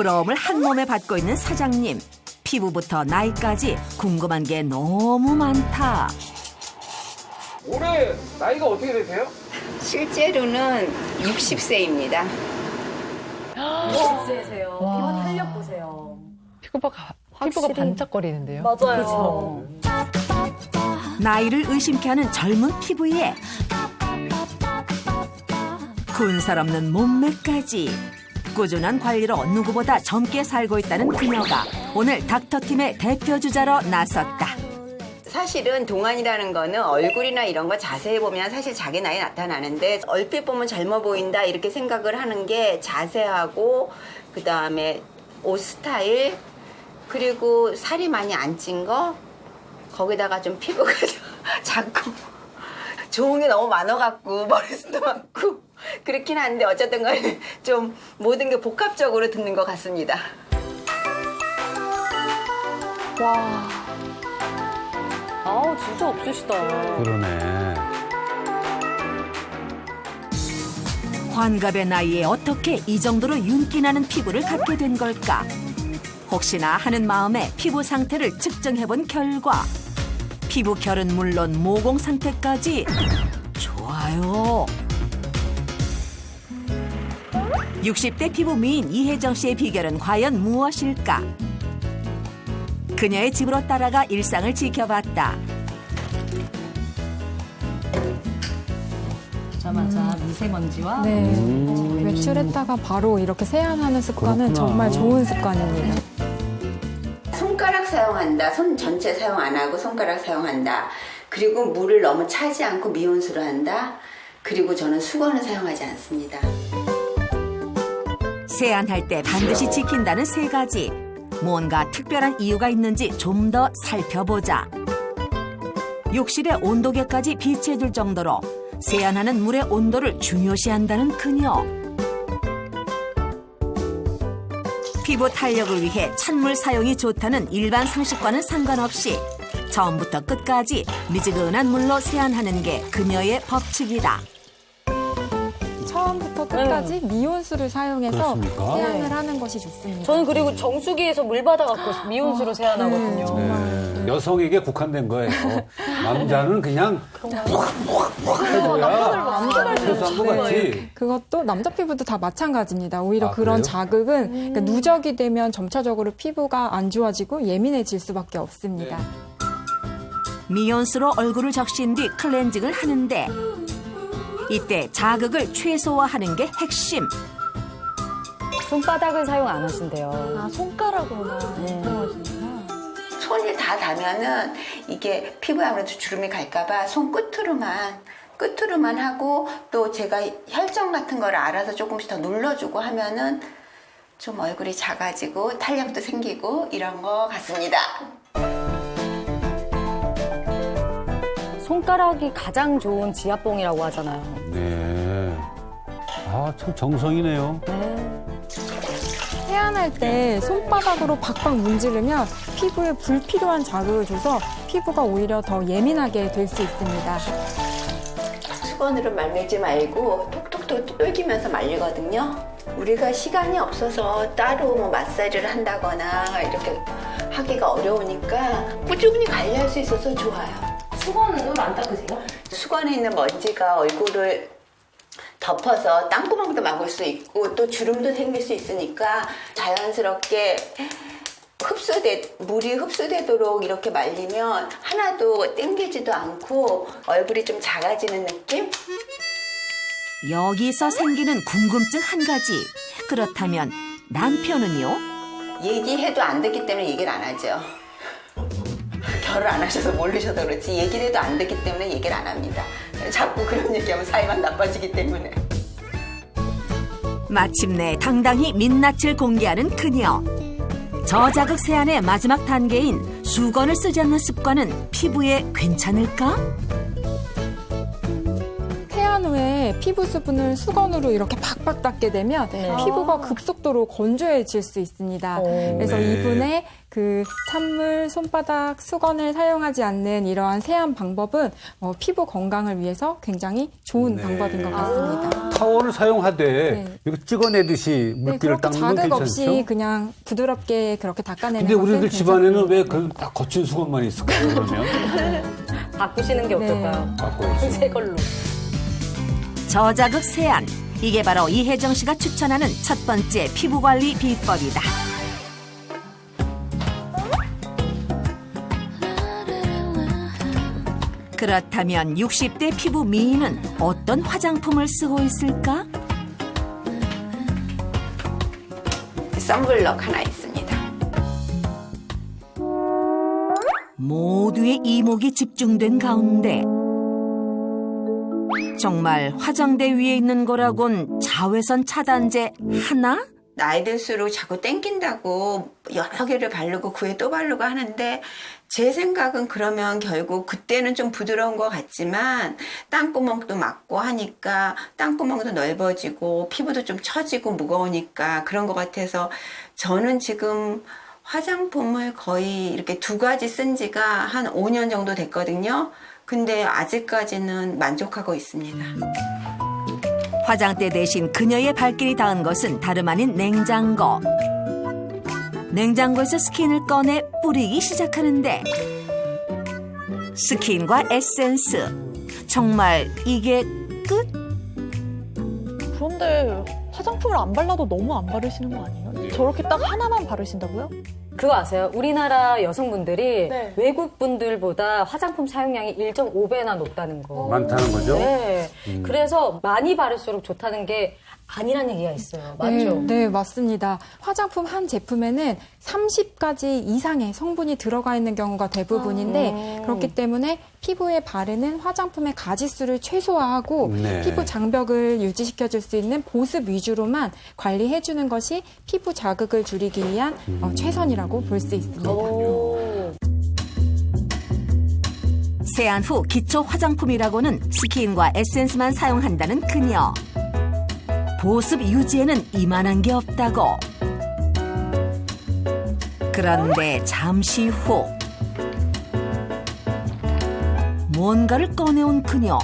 부러움을 한 몸에 받고 있는 사장님. 피부부터 나이까지 궁금한 게 너무 많다. 올해 나이가 어떻게 되세요? 실제로는 60세입니다. 60세세요. 피부 탄력 보세요. 피부가 반짝거리는데요. 맞아요. 나이를 의심케 하는 젊은 피부에 군살 없는 몸매까지 꾸준한 관리로 누구보다 젊게 살고 있다는 그녀가 오늘 닥터팀의 대표주자로 나섰다. 사실은 동안이라는 거는 얼굴이나 이런 거 자세히 보면 사실 자기 나이 나타나는데 얼핏 보면 젊어 보인다 이렇게 생각을 하는 게 자세하고 그다음에 옷 스타일 그리고 살이 많이 안 찐 거 거기다가 좀 피부가 작고 좋은 게 너무 많아갖고 머리숱도 많고 그렇긴 한데 어쨌든 간에 좀 모든 게 복합적으로 듣는 것 같습니다. 와. 아우, 진짜 없으시다. 그러네. 환갑의 나이에 어떻게 이 정도로 윤기 나는 피부를 갖게 된 걸까? 혹시나 하는 마음에 피부 상태를 측정해본 결과 피부 결은 물론 모공 상태까지 좋아요. 60대 피부 미인 이혜정 씨의 비결은 과연 무엇일까? 그녀의 집으로 따라가 일상을 지켜봤다. 자마자 미세먼지와 네. 외출했다가 바로 이렇게 세안하는 습관은 그렇구나. 정말 좋은 습관입니다. 손가락 사용한다. 손 전체 사용 안 하고 손가락 사용한다. 그리고 물을 너무 차지 않고 미온수로 한다. 그리고 저는 수건을 사용하지 않습니다. 세안할 때 반드시 지킨다는 세 가지. 뭔가 특별한 이유가 있는지 좀 더 살펴보자. 욕실의 온도계까지 비치해줄 정도로 세안하는 물의 온도를 중요시한다는 그녀. 피부 탄력을 위해 찬물 사용이 좋다는 일반 상식과는 상관없이 처음부터 끝까지 미지근한 물로 세안하는 게 그녀의 법칙이다. 처음부터 끝까지 미온수를 사용해서 그렇습니까? 세안을 하는 것이 좋습니다. 저는 그리고 정수기에서 물 받아갖고 미온수로 세안하거든요. 네. 여성에게 국한된 거예요. 남자는 그냥 해줘야 세수한 것 같이. 그것도 남자 피부도 다 마찬가지입니다. 오히려 아, 그런 그래요? 자극은 그러니까 누적이 되면 점차적으로 피부가 안 좋아지고 예민해질 수밖에 없습니다. 미온수로 얼굴을 적신 뒤 클렌징을 하는데 이때 자극을 최소화하는 게 핵심. 손바닥은 사용 안 하신대요. 아, 손가락으로만 사용하시는구나. 손이 다 닿으면은 이게 피부에 아무래도 주름이 갈까봐 손 끝으로만 하고 또 제가 혈전 같은 거를 알아서 조금씩 더 눌러주고 하면은 좀 얼굴이 작아지고 탄력도 생기고 이런 거 같습니다. 손가락이 가장 좋은 지압봉이라고 하잖아요. 네. 아, 참 정성이네요. 네. 세안할 때 손바닥으로 박박 문지르면 피부에 불필요한 자극을 줘서 피부가 오히려 더 예민하게 될 수 있습니다. 수건으로 말리지 말고 톡톡톡 뚫기면서 말리거든요. 우리가 시간이 없어서 따로 뭐 마사지를 한다거나 이렇게 하기가 어려우니까 꾸준히 관리할 수 있어서 좋아요. 수건으로 안 닦으세요? 수건에 있는 먼지가 얼굴을 덮어서 땅구멍도 막을 수 있고 또 주름도 생길 수 있으니까 자연스럽게 물이 흡수되도록 이렇게 말리면 하나도 땡기지도 않고 얼굴이 좀 작아지는 느낌? 여기서 생기는 궁금증 한 가지. 그렇다면 남편은요? 얘기해도 안 듣기 때문에 얘기를 안 하죠. 결혼 안 하셔서 모르셔서 그렇지 얘기를 해도 안 듣기 때문에 얘기를 안 합니다. 자꾸 그런 얘기하면 사이만 나빠지기 때문에. 마침내 당당히 민낯을 공개하는 그녀. 저자극 세안의 마지막 단계인 수건을 쓰지 않는 습관은 피부에 괜찮을까? 세안 세안 후에 피부 수분을 수건으로 이렇게 박박 닦게 되면 피부가 급속도로 건조해질 수 있습니다. 그래서 네. 이분의 그 찬물, 손바닥, 수건을 사용하지 않는 이러한 세안 방법은 피부 건강을 위해서 굉장히 좋은 네. 방법인 것 같습니다. 타월을 사용하되 네. 이거 찍어내듯이 네, 물기를 그렇게 닦는 건 자극 괜찮죠? 없이 그냥 부드럽게 그렇게 닦아내는 근데 것은 우리들 집안에는 왜 그 다 거친 수건만 있을까요, 그러면? 바꾸시는 게 어떨까요? 바꿔야지. 새 걸로. 저자극 세안. 이게 바로 이혜정 씨가 추천하는 첫 번째 피부 관리 비법이다. 그렇다면 60대 피부 미인은 어떤 화장품을 쓰고 있을까? 선블럭 하나 있습니다. 모두의 이목이 집중된 가운데 정말 화장대 위에 있는 거라곤 자외선 차단제 하나? 나이 들수록 자꾸 땡긴다고 여러 개를 바르고 그 후에 또 바르고 하는데 제 생각은 그러면 결국 그때는 좀 부드러운 것 같지만 땅구멍도 막고 하니까 땅구멍도 넓어지고 피부도 좀 처지고 무거우니까 그런 것 같아서 저는 지금 화장품을 거의 이렇게 2가지 쓴 지가 한 5년 정도 됐거든요. 근데 아직까지는 만족하고 있습니다. 화장대 대신 그녀의 발길이 닿은 것은 다름 아닌 냉장고. 냉장고에서 스킨을 꺼내 뿌리기 시작하는데 스킨과 에센스. 정말 이게 끝? 그런데 화장품을 안 발라도 너무 안 바르시는 거 아니에요? 저렇게 딱 하나만 바르신다고요? 그거 아세요? 우리나라 여성분들이 네. 외국 분들보다 화장품 사용량이 1.5배나 높다는 거. 많다는 거죠? 네. 그래서 많이 바를수록 좋다는 게 아니란 얘기가 있어요. 맞죠? 네, 맞습니다. 화장품 한 제품에는 30가지 이상의 성분이 들어가 있는 경우가 대부분인데 그렇기 때문에 피부에 바르는 화장품의 가지수를 최소화하고 네. 피부 장벽을 유지시켜줄 수 있는 보습 위주로만 관리해주는 것이 피부 자극을 줄이기 위한 최선이라고 볼 수 있습니다. 오. 세안 후 기초 화장품이라고는 스킨과 에센스만 사용한다는 그녀. 보습 유지에는 이만한 게 없다고. 그런데 잠시 후 뭔가를 꺼내온 그녀.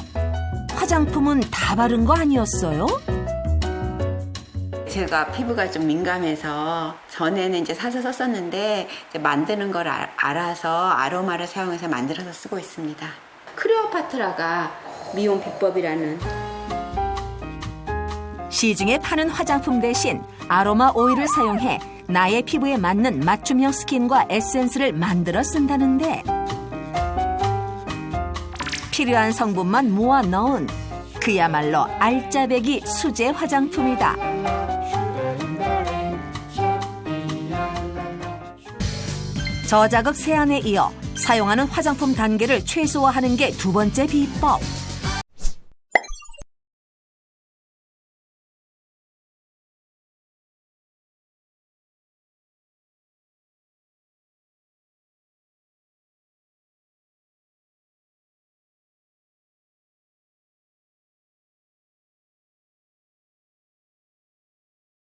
화장품은 다 바른 거 아니었어요? 제가 피부가 좀 민감해서 전에는 이제 사서 썼었는데 이제 만드는 걸 알아서 아로마를 사용해서 만들어서 쓰고 있습니다. 크레오파트라가 미용 비법이라는 시중에 파는 화장품 대신 아로마 오일을 사용해 나의 피부에 맞는 맞춤형 스킨과 에센스를 만들어 쓴다는데 필요한 성분만 모아 넣은 그야말로 알짜배기 수제 화장품이다. 저자극 세안에 이어 사용하는 화장품 단계를 최소화하는 게 두 번째 비법.